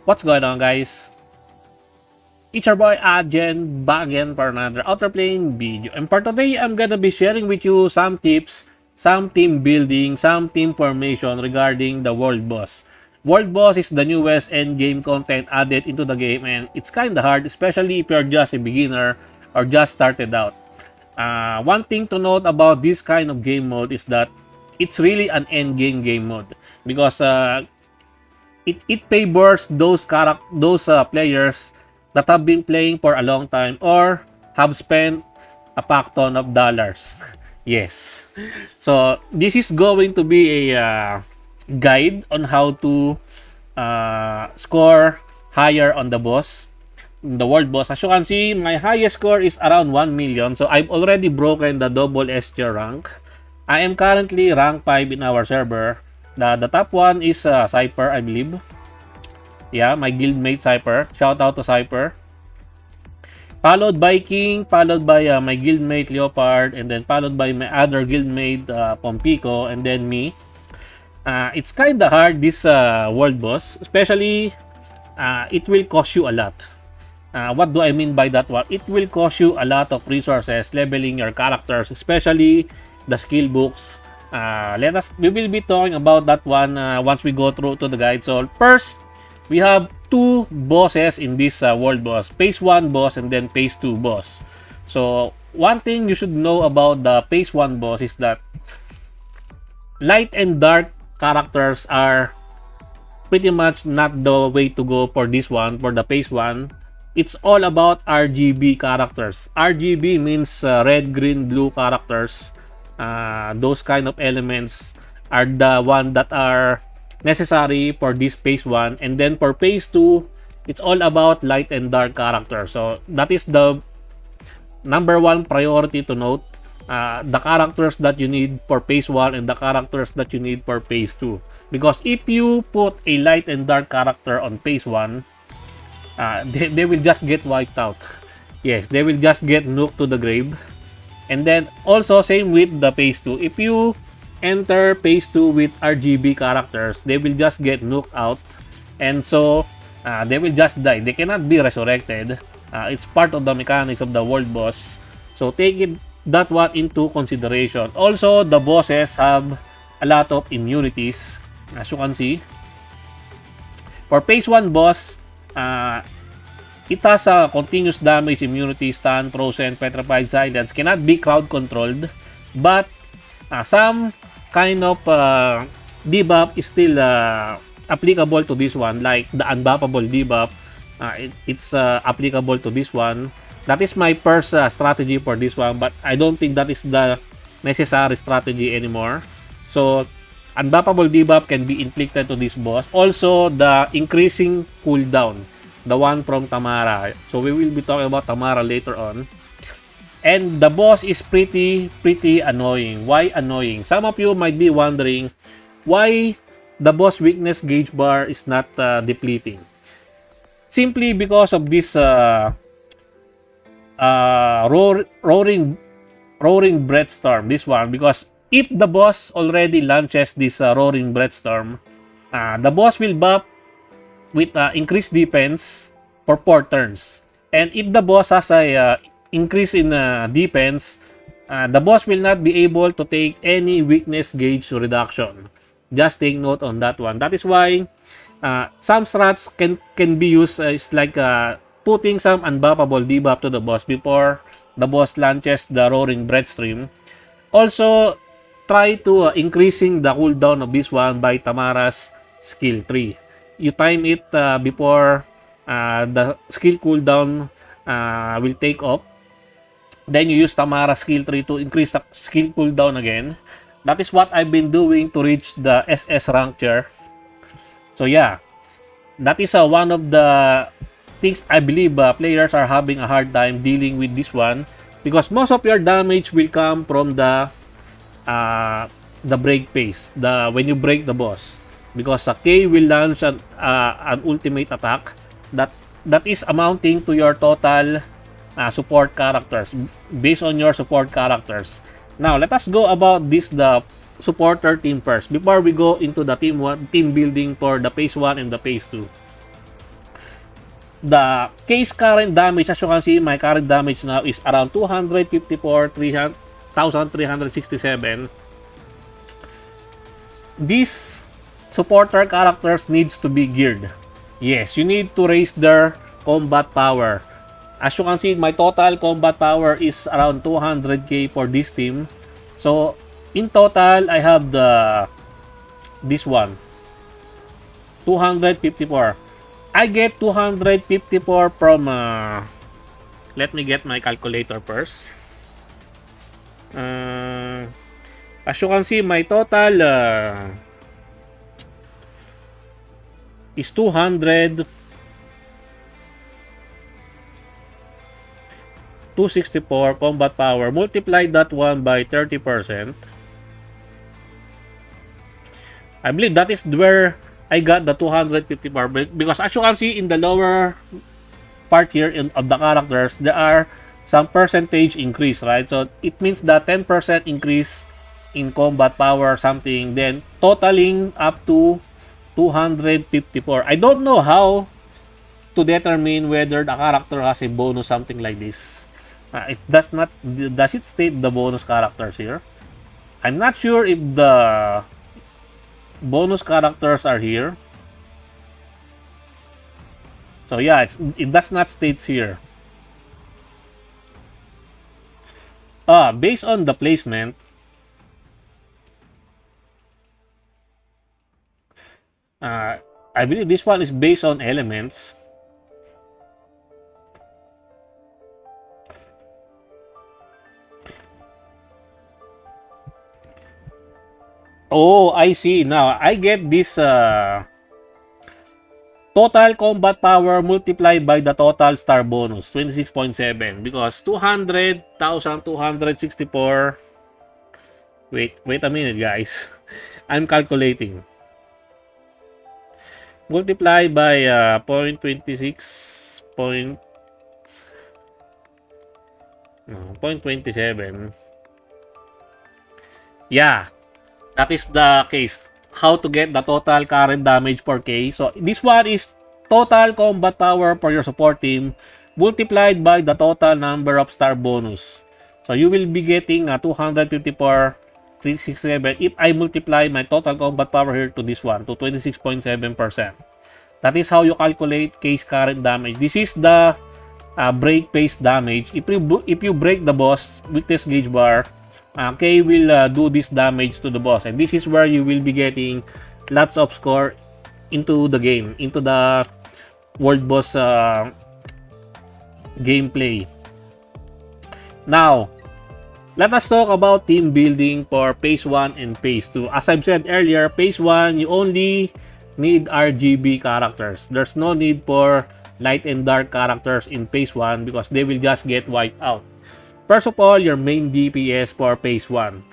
What's going on, guys? It's your boy Adjen back again for another Outerplane video. And for today, I'm gonna be sharing with you some tips, some team building, some team formation regarding the World Boss. World Boss is the newest endgame content added into the game, and it's kinda hard, especially if you're just a beginner or just started out. One thing to note about this kind of game mode is that it's really an endgame game mode because it favors those players that have been playing for a long time or have spent a pack ton of dollars. Yes. So this is going to be a guide on how to score higher on the world boss. As you can see, my highest score is around 1 million. So I've already broken the double S tier rank. I am currently rank 5 in our server. The top one is Cypher, I believe. Yeah, my guildmate Cypher. Shout out to Cypher. Followed by King, followed by my guildmate Leopard, and then followed by my other guildmate Pompico, and then me. It's kinda hard, this world boss. Especially, it will cost you a lot. What do I mean by that one? It will cost you a lot of resources leveling your characters, especially the skill books. We will be talking about that one once we go through to the guide. So first, we have two bosses in this world boss. Phase 1 boss and then Phase 2 boss. So one thing you should know about the Phase 1 boss is that light and dark characters are pretty much not the way to go for this one, for the Phase 1. It's all about RGB characters. RGB means red, green, blue characters. Those kind of elements are the one that are necessary for this Phase 1. And then for Phase 2, it's all about light and dark characters. So that is the number one priority to note. The characters that you need for Phase 1 and the characters that you need for Phase 2. Because if you put a light and dark character on Phase 1, they will just get wiped out. Yes, they will just get nuked to the grave. And then also same with the Phase 2. If you enter Phase 2 with RGB characters, they will just get nuked out. And so they will just die. They cannot be resurrected. It's part of the mechanics of the world boss. So take that one into consideration. Also, the bosses have a lot of immunities, as you can see. For Phase 1 boss, it has a continuous damage, immunity, stun, frozen, petrified, silence. Cannot be crowd controlled, but some kind of debuff is still applicable to this one, like the unbuffable debuff. It's applicable to this one. That is my first strategy for this one, but I don't think that is the necessary strategy anymore. So unbuffable debuff can be inflicted to this boss. Also, the increasing cooldown, the one from Tamara. So we will be talking about Tamara later on. And the boss is pretty annoying. Why annoying? Some of you might be wondering why the boss weakness gauge bar is not depleting. Simply because of this roaring breathstorm. This one, because if the boss already launches this roaring breathstorm, the boss will buff with increased defense for 4 turns. And if the boss has a increase in defense, the boss will not be able to take any weakness gauge reduction. Just take note on that one. That is why some strats can be used is like putting some unbuffable debuff to the boss before the boss launches the roaring breathstream. Also, try to increasing the cooldown of this one by Tamara's skill 3. You time it before the skill cooldown will take off. Then you use Tamara skill 3 to increase the skill cooldown again. That is what I've been doing to reach the SS rank tier. So yeah, that is one of the things I believe players are having a hard time dealing with this one, because most of your damage will come from the break phase, when you break the boss. Because K will launch an ultimate attack that is amounting to your total support characters, based on your support characters. Now let us go about the supporter team first before we go into the team building for the Phase 1 and the Phase 2. The case current damage, as you can see, my current damage now is around 254,367. These supporter characters needs to be geared. Yes, you need to raise their combat power. As you can see, my total combat power is around 200k for this team. So, in total, I have this one, 254. I get 254 from, let me get my calculator first. As you can see, my total is 200, 264 combat power. Multiply that one by 30%. I believe that is where I got the 254, because as you can see in the lower part here of the characters, there are some percentage increase, right? So it means that 10% increase in combat power or something, then totaling up to 254. I don't know how to determine whether the character has a bonus, something like this. Does it state the bonus characters here? I'm not sure if the bonus characters are here. So yeah, it does not state here. Based on the placement, I believe this one is based on elements. Oh, I see. Now, I get this total combat power multiplied by the total star bonus, 26.7. Because 200,264. Wait a minute, guys. I'm calculating. Multiply by 0.26. 0.27. Yeah. That is the case. How to get the total current damage per K. So, this one is total combat power for your support team multiplied by the total number of star bonus. So, you will be getting 254, 367 if I multiply my total combat power here to this one, to 26.7%. That is how you calculate case current damage. This is the break pace damage. If you break the boss weakness gauge bar, K will do this damage to the boss, and this is where you will be getting lots of score into the game, into the world boss gameplay. Now, let us talk about team building for phase 1 and phase 2. As I've said earlier, phase 1, you only need RGB characters. There's no need for light and dark characters in phase 1 because they will just get wiped out. First of all, your main DPS for phase 1.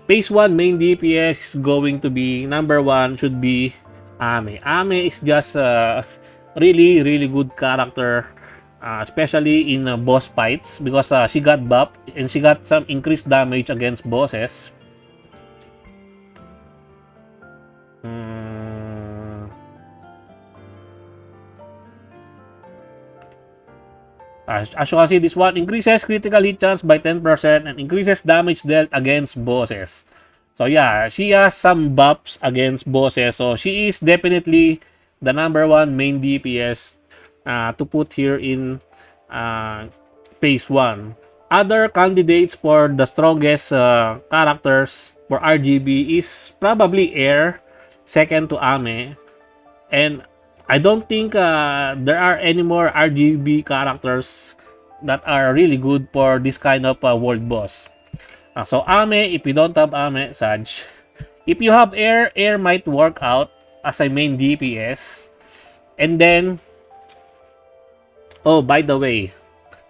Phase 1 main DPS is going to be, number 1 should be Ame. Ame is just a really good character, especially in boss fights, because she got buffed and she got some increased damage against bosses. As you can see, this one increases critical hit chance by 10% and increases damage dealt against bosses. So yeah, she has some buffs against bosses. So she is definitely the number 1 main DPS to put here in phase 1. Other candidates for the strongest characters for RGB is probably Air, second to Ame. And I don't think there are any more RGB characters that are really good for this kind of world boss. So Ame, if you don't have Ame, Saj. If you have Air, Air might work out as a main DPS. And then, oh, by the way,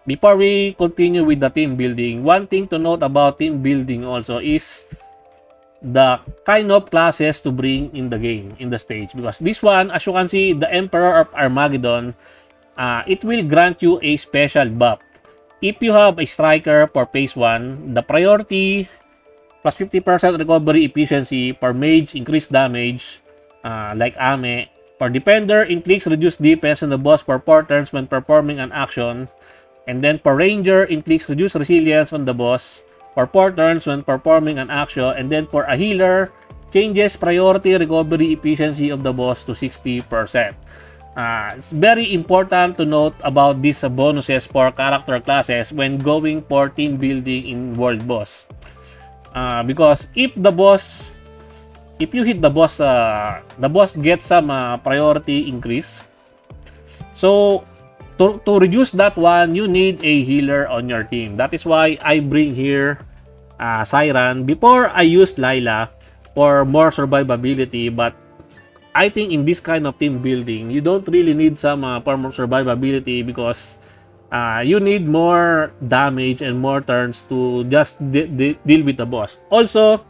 before we continue with the team building, one thing to note about team building also is the kind of classes to bring in the game, in the stage. Because this one, as you can see, the Emperor of Armageddon, it will grant you a special buff. If you have a striker for phase 1, the priority plus 50% recovery efficiency for mage increased damage, like Ame, For Defender, inflicts reduced defense on the boss for 4 turns when performing an action. And then for Ranger, inflicts reduced resilience on the boss for 4 turns when performing an action. And then for a Healer, changes priority recovery efficiency of the boss to 60%. It's very important to note about these bonuses for character classes when going for team building in World Boss. Because if you hit the boss gets some priority increase. So to reduce that one, you need a healer on your team. That is why I bring here Siren. Before I used Layla for more survivability, but I think in this kind of team building, you don't really need some for more survivability because you need more damage and more turns to just deal with the boss. Also,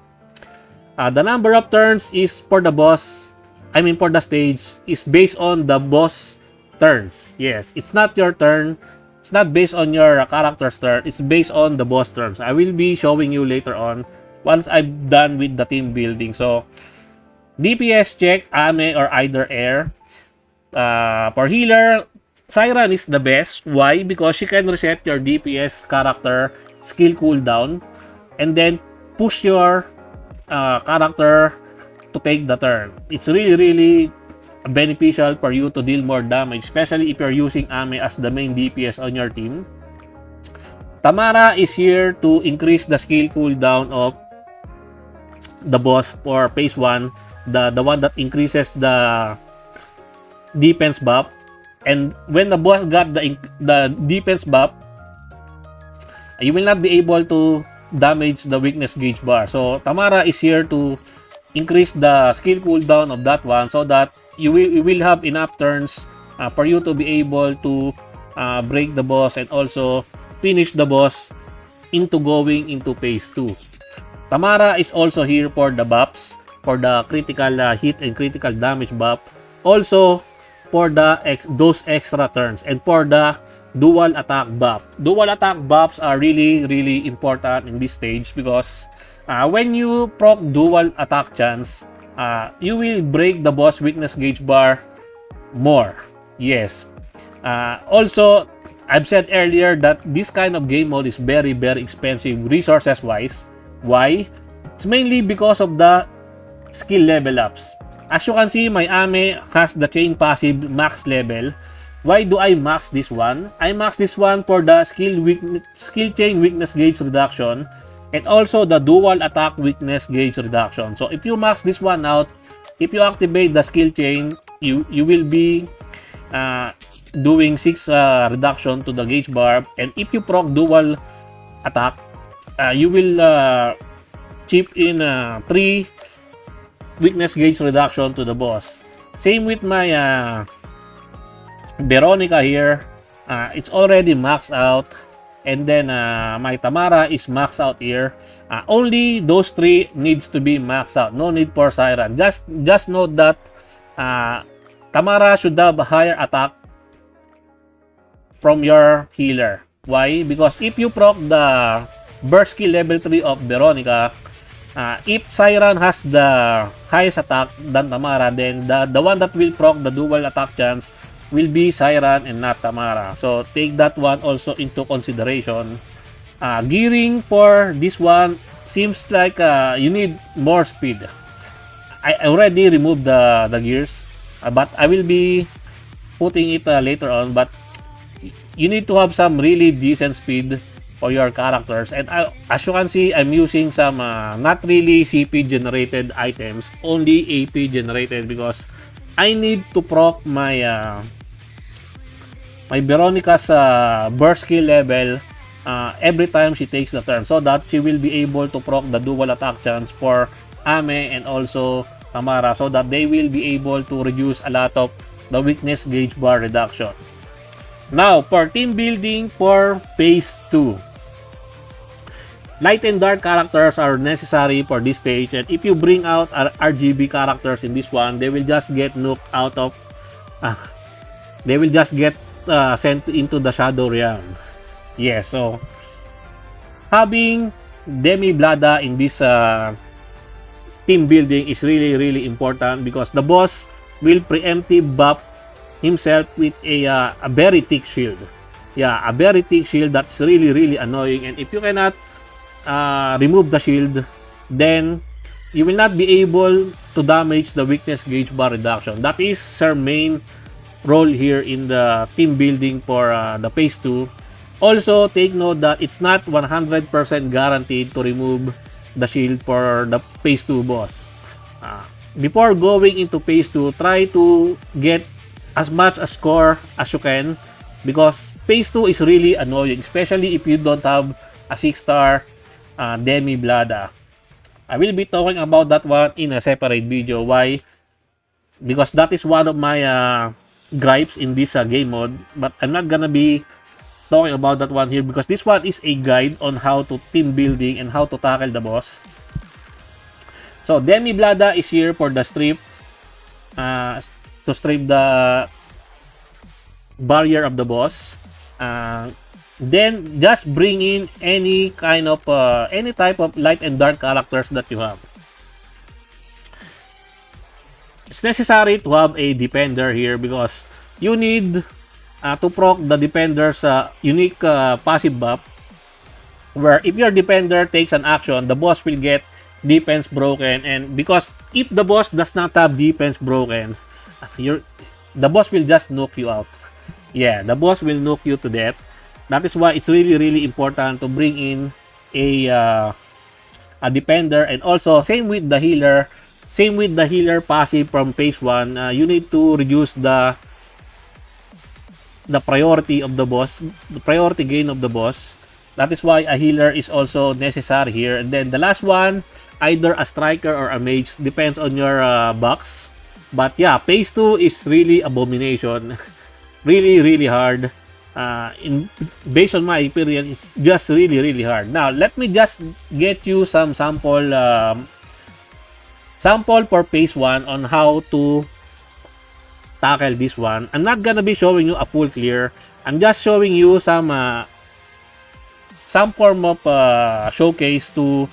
the number of turns is for the boss, for the stage, is based on the boss turns. Yes, it's not your turn. It's not based on your character's turn. It's based on the boss turns. I will be showing you later on once I'm done with the team building. So, DPS check, Ame or either Air. For healer, Siren is the best. Why? Because she can reset your DPS character skill cooldown and then push your character to take the turn. It's really beneficial for you to deal more damage, especially if you're using Ame as the main DPS on your team. Tamara is here to increase the skill cooldown of the boss for phase 1. The one that increases the defense buff, and when the boss got the defense buff, you will not be able to damage the weakness gauge bar. So Tamara is here to increase the skill cooldown of that one so that you will have enough turns for you to be able to break the boss and also finish the boss into going into phase 2. Tamara is also here for the buffs, for the critical hit and critical damage buff, also for those extra turns, and for the dual attack buff. Dual attack buffs are really important in this stage because when you proc dual attack chance, you will break the boss weakness gauge bar more. Yes. Also, I've said earlier that this kind of game mode is very expensive resources wise. Why? It's mainly because of the skill level ups. As you can see, my Ame has the chain passive max level. Why do I max this one? I max this one for the skill chain weakness gauge reduction and also the dual attack weakness gauge reduction. So if you max this one out, if you activate the skill chain, you will be doing 6 reduction to the gauge bar, and if you proc dual attack, you will chip in 3 weakness gauge reduction to the boss. Same with my Veronica here. It's already maxed out, and then my Tamara is maxed out here. Only those 3 needs to be maxed out. No need for Siren. Just note that Tamara should have a higher attack from your healer. Why? Because if you proc the burst skill level 3 of Veronica, if Siren has the highest attack than Tamara, then the one that will proc the dual attack chance will be Siren and not Tamara. So take that one also into consideration. Gearing for this one seems like you need more speed. I already removed the gears, but I will be putting it later on. But you need to have some really decent speed for your characters, and as you can see, I'm using some not really CP generated items, only AP generated, because I need to proc my my Veronica's burst skill level every time she takes the turn, so that she will be able to proc the dual attack chance for Ame and also Tamara, so that they will be able to reduce a lot of the weakness gauge bar reduction. Now, for team building for phase 2. Light and dark characters are necessary for this stage, and if you bring out RGB characters in this one, they will just get nuked out of they will just get sent into the shadow realm. Yes, so having Demi Blada in this team building is really important, because the boss will preemptive buff himself with a very thick shield. Yeah, a very thick shield that's really annoying, and if you cannot remove the shield, then you will not be able to damage the weakness gauge bar reduction. That is her main role here in the team building for the phase 2. Also, take note that it's not 100% guaranteed to remove the shield for the phase 2 boss. Before going into phase 2, try to get as much a score as you can, because phase 2 is really annoying, especially if you don't have a 6-star Demi Blada. I will be talking about that one in a separate video. Why? Because that is one of my gripes in this game mode, but I'm not gonna be talking about that one here, because this one is a guide on how to team building and how to tackle the boss. So Demi Blada is here for the strip, to strip the barrier of the boss. Then just bring in any kind of any type of light and dark characters that you have. It's necessary to have a defender here, because you need to proc the defender's unique passive buff, where if your defender takes an action, the boss will get defense broken, and because if the boss does not have defense broken, the boss will just nuke you out. Yeah, the boss will nuke you to death. That is why it's really important to bring in a defender, and also same with the healer. Same with the healer passive from phase 1. You need to reduce the priority of the boss, the priority gain of the boss. That is why a healer is also necessary here. And then the last one, either a striker or a mage, depends on your box. But yeah, phase 2 is really abomination. really hard. Based on my experience, it's just really hard. Now let me just get you some sample for phase 1 on how to tackle this one. I'm not gonna be showing you a full clear. I'm just showing you some form of showcase to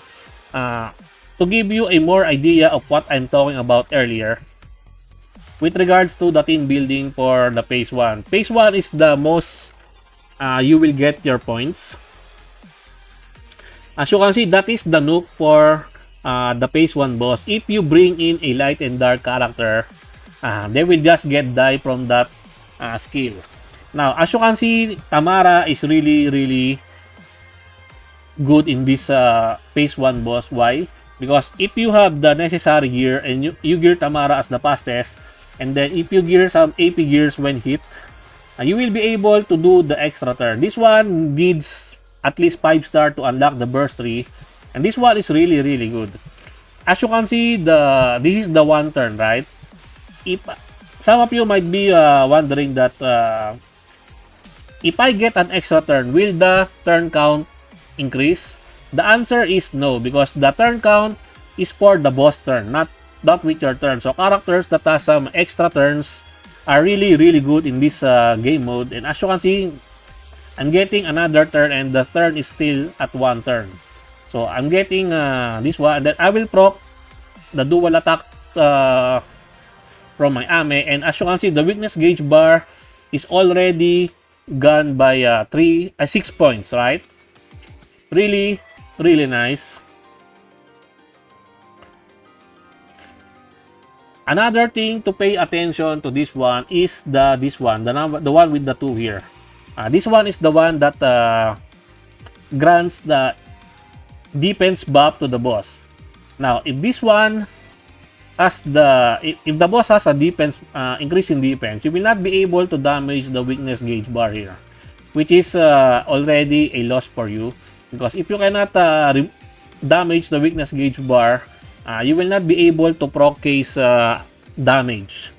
give you a more idea of what I'm talking about earlier with regards to the team building for the phase 1. Phase 1 is the most you will get your points. As you can see, that is the nuke for the phase 1 boss. If you bring in a light and dark character, they will just get die from that skill. Now, as you can see, Tamara is really good in this phase 1 boss. Why? Because if you have the necessary gear and you gear Tamara as the fastest, and then if you gear some AP gears when hit, you will be able to do the extra turn. This one needs at least 5-star to unlock the burst tree, and this one is really good. As you can see, this is the 1 turn, right? If some of you might be wondering that if I get an extra turn, will the turn count increase? The answer is no, because the turn count is for the boss turn, not with your turn. So characters that have some extra turns are really good in this game mode. And as you can see, I'm getting another turn, and the turn is still at 1 turn. So I'm getting this one, and then I will proc the dual attack from my Ame. And as you can see, the weakness gauge bar is already gone by 6 points, right? Really nice. Another thing to pay attention to this one is the one with the 2 here. This one is the one that grants the defense buff to the boss. Now, if this one has if the boss has a defense increase in defense, you will not be able to damage the weakness gauge bar here, which is already a loss for you, because if you cannot damage the weakness gauge bar, you will not be able to proc case damage.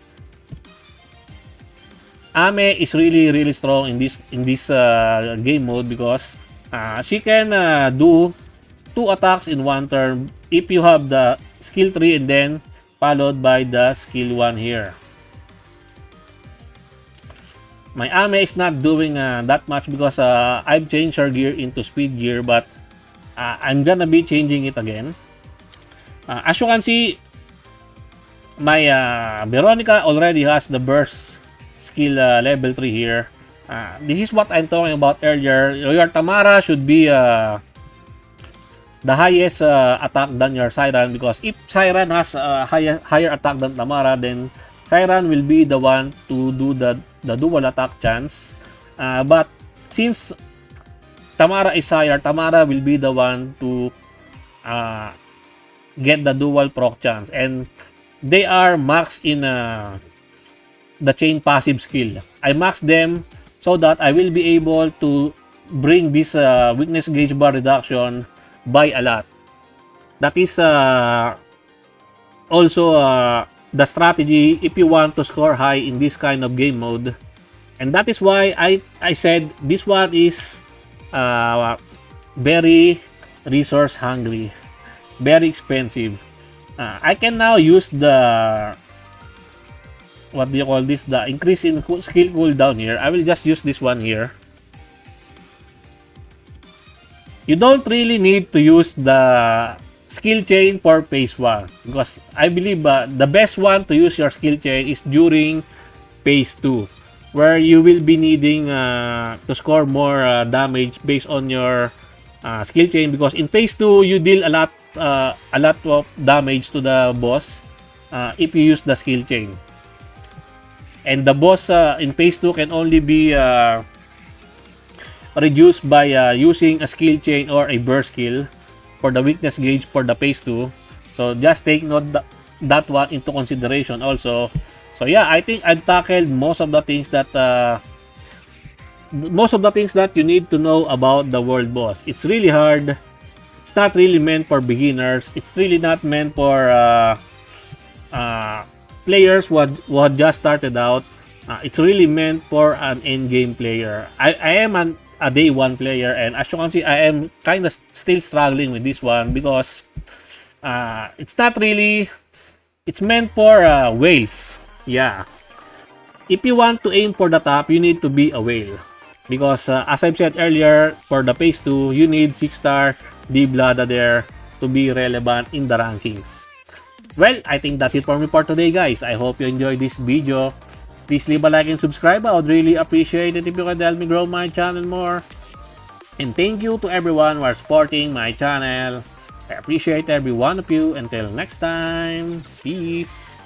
Ame is really strong in this game mode, because she can do 2 attacks in 1 turn if you have the skill 3 and then followed by the skill 1 here. My Ame is not doing that much, because I've changed her gear into speed gear, but I'm gonna be changing it again. As you can see, My Veronica already has the burst skill level 3 here. This is what I'm talking about earlier. Your Tamara should be the highest attack than your Siren, because if Siren has higher attack than Tamara, then Siren will be the one to do the dual attack chance. But since Tamara is higher, Tamara will be the one to get the dual proc chance, and they are maxed in the chain passive skill. I max them so that I will be able to bring this weakness gauge bar reduction by a lot. That is also the strategy if you want to score high in this kind of game mode. And that is why I said this one is very resource hungry, very expensive. I can now use the, what do you call this, the increase in skill cooldown here. I will just use this one here. You don't really need to use the skill chain for phase 1, because I believe the best one to use your skill chain is during phase 2, where you will be needing to score more damage based on your skill chain, because in phase 2 you deal a lot of damage to the boss if you use the skill chain. And the boss in phase 2 can only be reduced by using a skill chain or a burst skill for the weakness gauge for the phase 2. So just take note that one into consideration also. So yeah, I think I've tackled most of the things that you need to know about the world boss. It's really hard. It's not really meant for beginners. It's really not meant for players who had just started out. It's really meant for an end game player. I am a day 1 player, and as you can see, I am kind of still struggling with this one, because it's not really, it's meant for whales. Yeah, if you want to aim for the top, you need to be a whale, because as I've said earlier, for the phase 2 you need 6-star D-Blada there to be relevant in the rankings. Well, I think that's it for me for today, guys. I hope you enjoyed this video. Please leave a like and subscribe. I would really appreciate it if you could help me grow my channel more. And thank you to everyone who are supporting my channel. I appreciate every one of you. Until next time, peace.